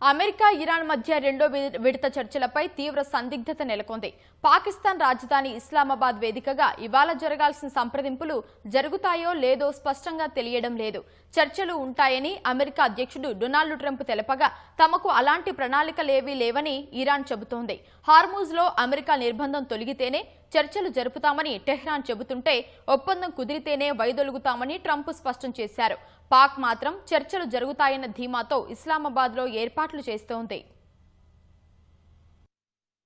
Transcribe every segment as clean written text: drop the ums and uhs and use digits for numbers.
America, Iran మధ్య రెండో విడత చర్చలపై తీవ్ర సందిగ్ధత నెలకొంది. పాకిస్తాన్ రాజధాని ఇస్లామాబాద్ వేదికగా ఇవాళ జరగాల్సిన సంప్రదింపులు జరుగుతాయో లేదో స్పష్టంగా తెలియడం లేదు. చర్చలు ఉంటాయని అమెరికా అధ్యక్షుడు డొనాల్డ్ ట్రంప్ తెలపగా తమకు అలాంటి ప్రణాళికలేవీ లేవని ఇరాన్ చెబుతోంది. హార్మూజ్లో అమెరికా నిర్బంధం తొలగితేనే చర్చలు జరుపుతామని టెహ్రాన్ చెబుతుంటే ఒప్పందం కుదిరితేనే వైదొలుగుతామని ట్రంప్ స్పష్టం చేశారు. పాక్ మాత్రం చర్చలు జరుగుతాయన్న ధీమాతో ఇస్లామాబాద్లో ఏర్పాట్లు చేస్తోంది.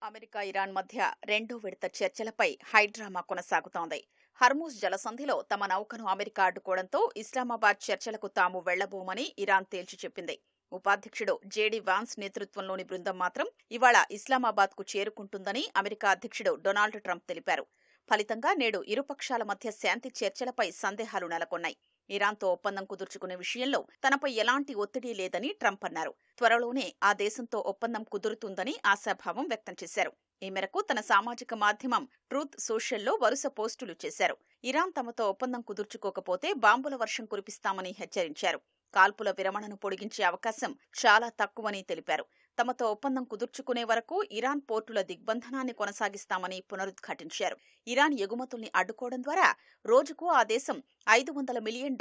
అమెరికా, ఇరాన్ మధ్య రెండో విడత చర్చలపై హైడ్రామా కొనసాగుతోంది. హర్మూజ్ జలసంధిలో తమ నౌకను అమెరికా అడ్డుకోవడంతో ఇస్లామాబాద్ చర్చలకు తాము వెళ్లబోమని ఇరాన్ తేల్చి చెప్పింది. ఉపాధ్యక్షుడు జేడీ వాన్స్ నేతృత్వంలోని బృందం మాత్రం ఇవాళ ఇస్లామాబాద్ కు చేరుకుంటుందని అమెరికా అధ్యక్షుడు డొనాల్డ్ ట్రంప్ తెలిపారు. ఫలితంగా నేడు ఇరుపక్షాల మధ్య శాంతి చర్చలపై సందేహాలు నెలకొన్నాయి. ఇరాన్తో ఒప్పందం కుదుర్చుకునే విషయంలో తనపై ఎలాంటి ఒత్తిడి లేదని ట్రంప్ అన్నారు. త్వరలోనే ఆ దేశంతో ఒప్పందం కుదురుతుందని ఆశాభావం వ్యక్తం చేశారు. ఈ మేరకు తన సామాజిక మాధ్యమం ట్రూత్ సోషల్లో వరుస పోస్టులు చేశారు. ఇరాన్ తమతో ఒప్పందం కుదుర్చుకోకపోతే బాంబుల వర్షం కురిపిస్తామని హెచ్చరించారు. కాల్పుల విరమణను పొడిగించే అవకాశం చాలా తక్కువని తెలిపారు. తమతో ఒప్పందం కుదుర్చుకునే వరకు ఇరాన్ పోర్టుల దిగ్బంధనాన్ని కొనసాగిస్తామని పునరుద్ఘాటించారు. ఇరాన్ ఎగుమతుల్ని అడ్డుకోవడం ద్వారా రోజుకు ఆ దేశం $500 మిలియన్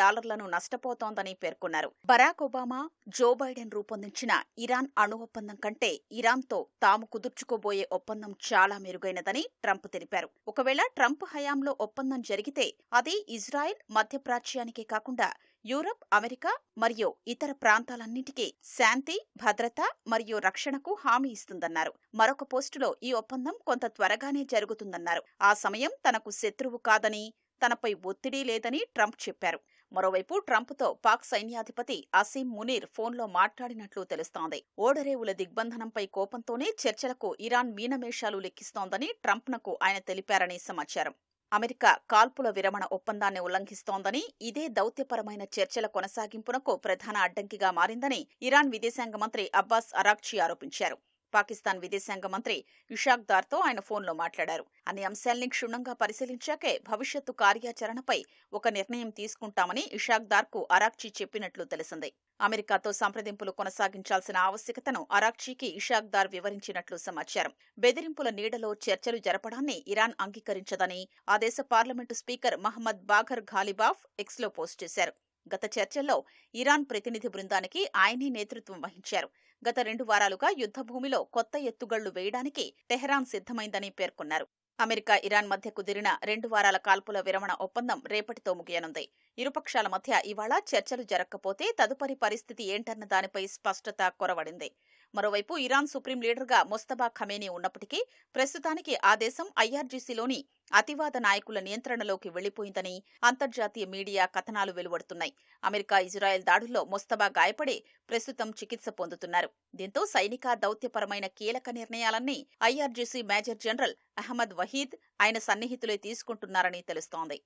నష్టపోతోందని పేర్కొన్నారు. బరాక్ ఒబామా, జో బైడెన్ రూపొందించిన ఇరాన్ అణు ఒప్పందం కంటే ఇరాన్తో తాము కుదుర్చుకోబోయే ఒప్పందం చాలా మెరుగైనదని ట్రంప్ తెలిపారు. ఒకవేళ ట్రంప్ హయాంలో ఒప్పందం జరిగితే అది ఇజ్రాయెల్, మధ్యప్రాచ్యానికే కాకుండా యూరప్, అమెరికా మరియు ఇతర ప్రాంతాలన్నింటికీ శాంతి, భద్రత మరియు రక్షణకు హామీ ఇస్తుందన్నారు. మరొక పోస్టులో ఈ ఒప్పందం కొంత త్వరగానే జరుగుతుందన్నారు. ఆ సమయం తనకు శత్రువు కాదని, తనపై ఒత్తిడి లేదని ట్రంప్ చెప్పారు. మరోవైపు ట్రంప్తో పాక్ సైన్యాధిపతి అసీం మునీర్ ఫోన్లో మాట్లాడినట్లు తెలుస్తోంది. ఓడరేవుల దిగ్బంధనంపై కోపంతోనే చర్చలకు ఇరాన్ మీనమేషాలు లెక్కిస్తోందని ట్రంప్నకు ఆయన తెలిపారని సమాచారం. అమెరికా కాల్పుల విరమణ ఒప్పందాన్ని ఉల్లంఘిస్తోందని, ఇదే దౌత్యపరమైన చర్చల కొనసాగింపునకు ప్రధాన అడ్డంకిగా మారిందని ఇరాన్ విదేశాంగ మంత్రి అబ్బాస్ అరాగ్చి ఆరోపించారు. పాకిస్తాన్ విదేశాంగ మంత్రి ఇషాక్ దార్తో ఆయన ఫోన్లో మాట్లాడారు. అన్ని అంశాల్ని క్షుణ్ణంగా పరిశీలించాకే భవిష్యత్తు కార్యాచరణపై ఒక నిర్ణయం తీసుకుంటామని ఇషాక్ దార్కు అరాగ్చి చెప్పినట్లు తెలిసింది. అమెరికాతో సంప్రదింపులు కొనసాగించాల్సిన ఆవశ్యకతను అరాగ్చీకి ఇషాక్ దార్ వివరించినట్లు సమాచారం. బెదిరింపుల నీడలో చర్చలు జరపడాన్ని ఇరాన్ అంగీకరించదని ఆ దేశ పార్లమెంటు స్పీకర్ మహమ్మద్ బాఘర్ ఘాలిబాఫ్ ఎక్స్లో పోస్ట్ చేశారు. గత చర్చల్లో ఇరాన్ ప్రతినిధి బృందానికి ఆయనే నేతృత్వం వహించారు. గత 2 వారాలుగా యుద్ధభూమిలో కొత్త ఎత్తుగళ్లు వేయడానికి టెహ్రాన్ సిద్ధమైందని పేర్కొన్నారు. అమెరికా, ఇరాన్ మధ్య కుదిరిన 2 వారాల కాల్పుల విరమణ ఒప్పందం రేపటితో ముగియనుంది. ఇరుపక్షాల మధ్య ఇవాళ చర్చలు జరగకపోతే తదుపరి పరిస్థితి ఏంటన్న దానిపై స్పష్టత కొరవడింది. మరోవైపు ఇరాన్ సుప్రీం లీడర్గా మొస్తబా ఖమేనీ ఉన్నప్పటికీ ప్రస్తుతానికి ఆ దేశం ఐఆర్జీసీలోని అతివాద నాయకుల నియంత్రణలోకి వెళ్లిపోయిందని అంతర్జాతీయ మీడియా కథనాలు వెలువడుతున్నాయి. అమెరికా, ఇజ్రాయెల్ దాడుల్లో మొస్తబా గాయపడి ప్రస్తుతం చికిత్స పొందుతున్నారు. దీంతో సైనిక, దౌత్యపరమైన కీలక నిర్ణయాలన్నీ IRGC major general Ahmad Vahid, ఆయన సన్నిహితులే తీసుకుంటున్నారని తెలుస్తోంది.